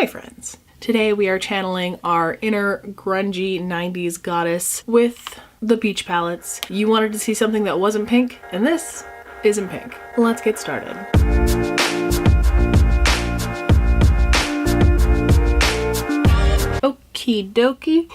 Hi friends! Today we are channeling our inner grungy 90s goddess with the peach palettes. You wanted to see something that wasn't pink, and this isn't pink. Let's get started. Okie dokie.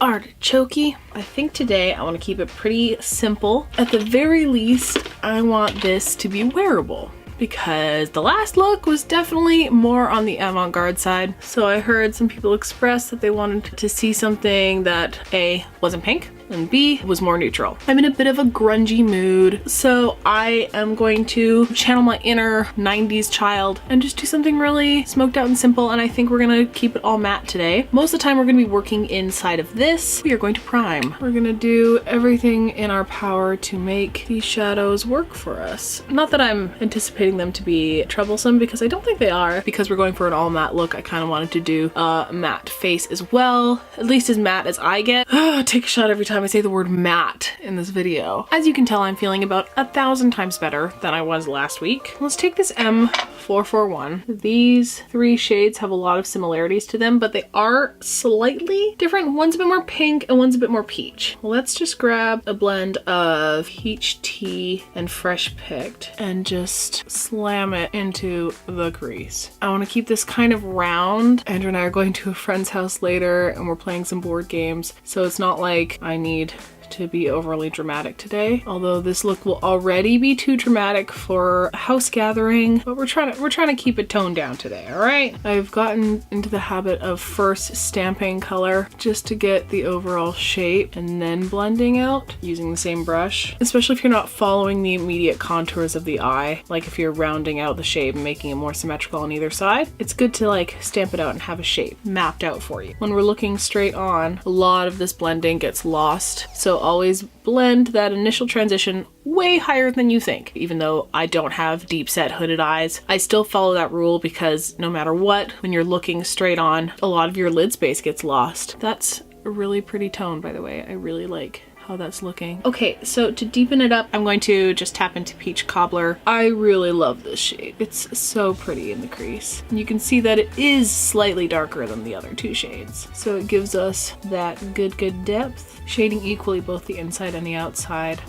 Artichoke. I think today I want to keep it pretty simple. At the very least, I want this to be wearable, because the last look was definitely more on the avant-garde side. So I heard some people express that they wanted to see something that A, wasn't pink, and B, was more neutral. I'm in a bit of a grungy mood, so I am going to channel my inner 90s child and just do something really smoked out and simple, and I think we're gonna keep it all matte today. Most of the time we're gonna be working inside of this. We are going to prime. We're gonna do everything in our power to make these shadows work for us. Not that I'm anticipating them to be troublesome, because I don't think they are. Because we're going for an all matte look, I kind of wanted to do a matte face as well, at least as matte as I get. Take a shot every time I say the word matte in this video. As you can tell, I'm feeling about 1,000 times better than I was last week. Let's take this M441. These three shades have a lot of similarities to them, but they are slightly different. One's a bit more pink and one's a bit more peach. Let's just grab a blend of peach tea and fresh picked and just slam it into the crease. I want to keep this kind of round. Andrew and I are going to a friend's house later and we're playing some board games, so it's not like I need to be overly dramatic today, although this look will already be too dramatic for a house gathering, but we're trying to keep it toned down today. All right, I've gotten into the habit of first stamping color just to get the overall shape and then blending out using the same brush, especially if you're not following the immediate contours of the eye. Like if you're rounding out the shape and making it more symmetrical on either side, it's good to like stamp it out and have a shape mapped out for you. When we're looking straight on, a lot of this blending gets lost, so always blend that initial transition way higher than you think. Even though I don't have deep set hooded eyes, I still follow that rule, because no matter what, when you're looking straight on, a lot of your lid space gets lost. That's a really pretty tone, by the way. I really like how that's looking. Okay, so to deepen it up, I'm going to just tap into Peach Cobbler. I really love this shade. It's so pretty in the crease. And you can see that it is slightly darker than the other two shades. So it gives us that good depth, shading equally both the inside and the outside.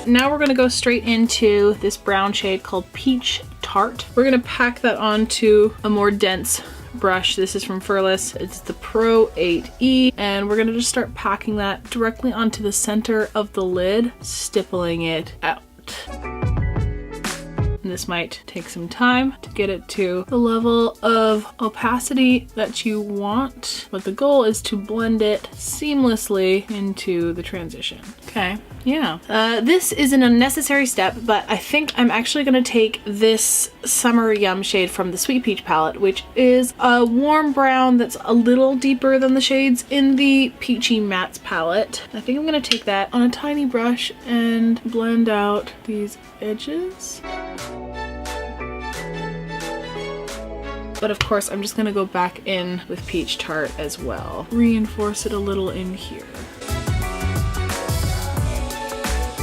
Now we're gonna go straight into this brown shade called Peach Tarte. We're gonna pack that onto a more dense brush. This is from Furless. It's the Pro 8E, and we're gonna just start packing that directly onto the center of the lid, stippling it out. And this might take some time to get it to the level of opacity that you want, but the goal is to blend it seamlessly into the transition. Okay, yeah. This is an unnecessary step, but I think I'm actually gonna take this Summer Yum shade from the Sweet Peach palette, which is a warm brown that's a little deeper than the shades in the Peachy Mattes palette. I think I'm gonna take that on a tiny brush and blend out these edges. But of course, I'm just gonna go back in with Peach Tarte as well. Reinforce it a little in here.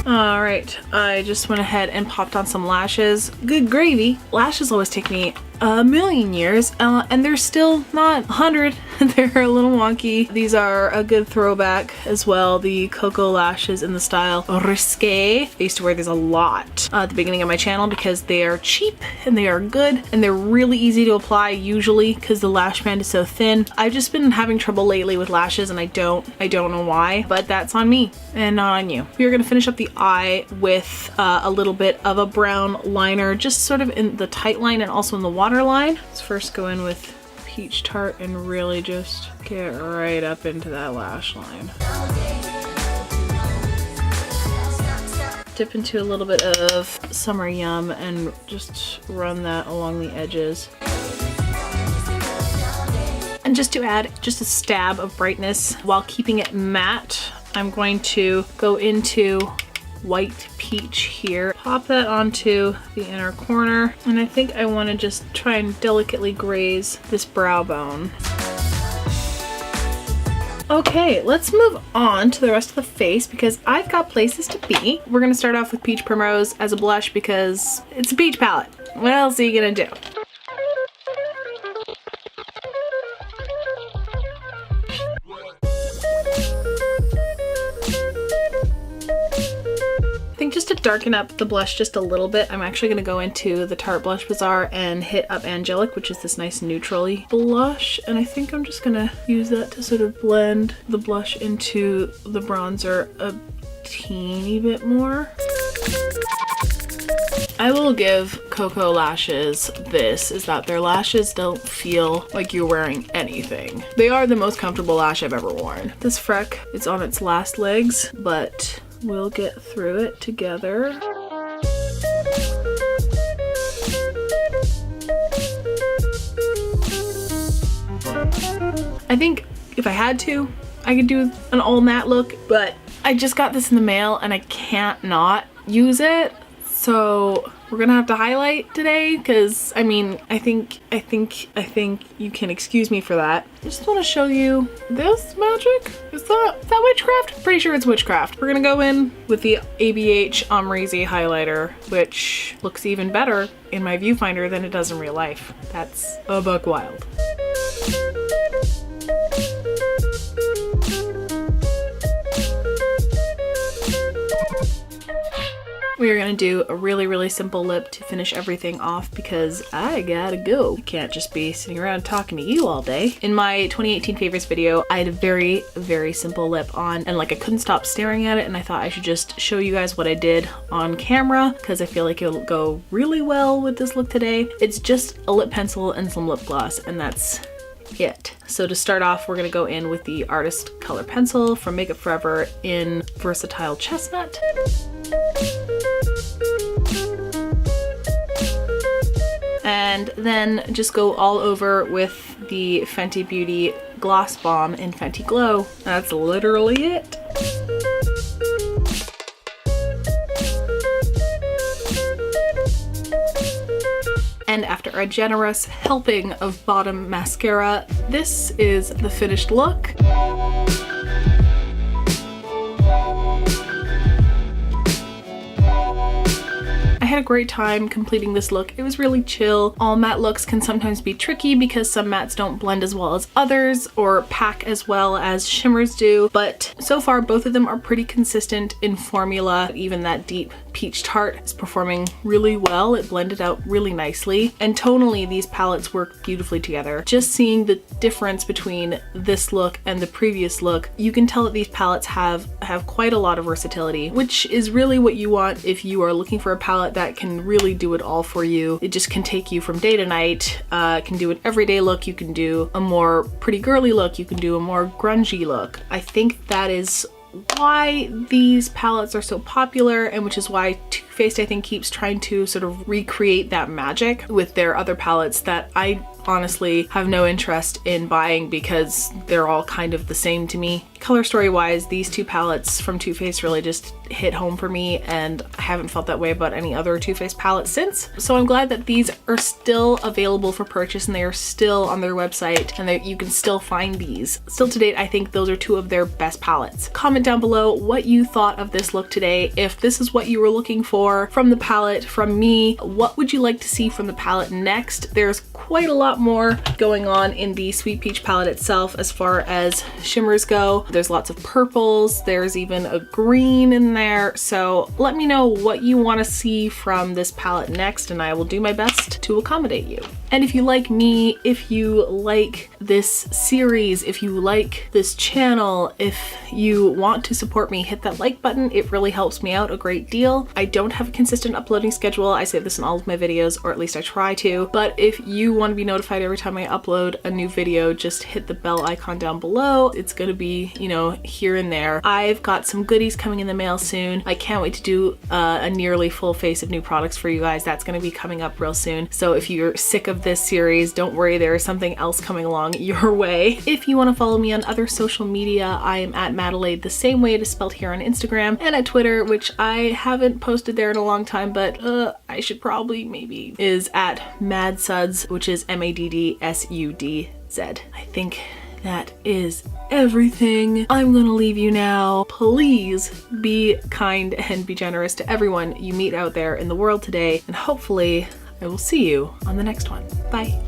All right, I just went ahead and popped on some lashes. Good gravy. Lashes always take me a million years, and they're still not 100. They're a little wonky. These are a good throwback as well. The Koko lashes in the style Risqué. I used to wear these a lot at the beginning of my channel because they are cheap and they are good and they're really easy to apply, usually because the lash band is so thin. I've just been having trouble lately with lashes, and I don't know why, but that's on me and not on you. We are gonna finish up the eye with a little bit of a brown liner, just sort of in the tight line and also in the water line. Let's first go in with Peach Tarte and really just get right up into that lash line. Dip into a little bit of Summer Yum and just run that along the edges. And just to add just a stab of brightness while keeping it matte, I'm going to go into white peach here. Pop that onto the inner corner, and I think I want to just try and delicately graze this brow bone. Okay, let's move on to the rest of the face because I've got places to be. We're gonna start off with Peach Primrose as a blush because it's a peach palette. What else are you gonna do? darken up the blush just a little bit, I'm actually gonna go into the Tarte Blush Bazaar and hit up Angelic, which is this nice neutrally blush. And I think I'm just gonna use that to sort of blend the blush into the bronzer a teeny bit more. I will give Koko lashes this, is that their lashes don't feel like you're wearing anything. They are the most comfortable lash I've ever worn. This Freck is on its last legs, but we'll get through it together. I think if I had to, I could do an all matte look, but I just got this in the mail and I can't not use it. So we're gonna have to highlight today because I mean, I think you can excuse me for that. I just want to show you this magic. Is that witchcraft? Pretty sure it's witchcraft. We're gonna go in with the ABH Amrezy highlighter, which looks even better in my viewfinder than it does in real life. That's a buck wild. We are gonna do a really simple lip to finish everything off because I gotta go. I can't just be sitting around talking to you all day. In my 2018 favorites video, I had a very simple lip on and like I couldn't stop staring at it, and I thought I should just show you guys what I did on camera because I feel like it'll go really well with this look today. It's just a lip pencil and some lip gloss, and that's it. So to start off, we're gonna go in with the Artist Color Pencil from Makeup Forever in Versatile Chestnut. And then just go all over with the Fenty Beauty Gloss Bomb in Fenty Glow. That's literally it. And after a generous helping of bottom mascara, this is the finished look. I had a great time completing this look. It was really chill. All matte looks can sometimes be tricky because some mattes don't blend as well as others or pack as well as shimmers do, but so far both of them are pretty consistent in formula. Even that deep Peach Tarte is performing really well. It blended out really nicely, and tonally these palettes work beautifully together. Just seeing the difference between this look and the previous look, you can tell that these palettes have quite a lot of versatility, which is really what you want if you are looking for a palette that can really do it all for you. It just can take you from day to night. It can do an everyday look, you can do a more pretty girly look, you can do a more grungy look. I think that is why these palettes are so popular, and which is why Too Faced I think keeps trying to sort of recreate that magic with their other palettes that I honestly have no interest in buying because they're all kind of the same to me. Color story wise, these two palettes from Too Faced really just hit home for me, and I haven't felt that way about any other Too Faced palette since. So I'm glad that these are still available for purchase and they are still on their website and that you can still find these. Still to date, I think those are two of their best palettes. Comment down below what you thought of this look today. If this is what you were looking for from the palette from me, what would you like to see from the palette next? There's quite a lot more going on in the Sweet Peach palette itself as far as shimmers go. There's lots of purples, there's even a green in there, so let me know what you want to see from this palette next and I will do my best to accommodate you. And if you like me, if you like this series, if you like this channel, if you want to support me, hit that like button. It really helps me out a great deal. I don't have a consistent uploading schedule. I say this in all of my videos, or at least I try to, but if you want to be notified every time I upload a new video, just hit the bell icon down below. It's gonna be, you know, here and there. I've got some goodies coming in the mail soon. I can't wait to do a nearly full face of new products for you guys. That's gonna be coming up real soon. So if you're sick of this series, don't worry, there is something else coming along your way. If you want to follow me on other social media, I am at Madelaide, the same way it is spelled here on Instagram, and at Twitter, which I haven't posted there in a long time, but I should probably maybe, is at MadSuds, which is MADDSUDZ. I think that is everything. I'm gonna leave you now. Please be kind and be generous to everyone you meet out there in the world today, and hopefully I will see you on the next one. Bye.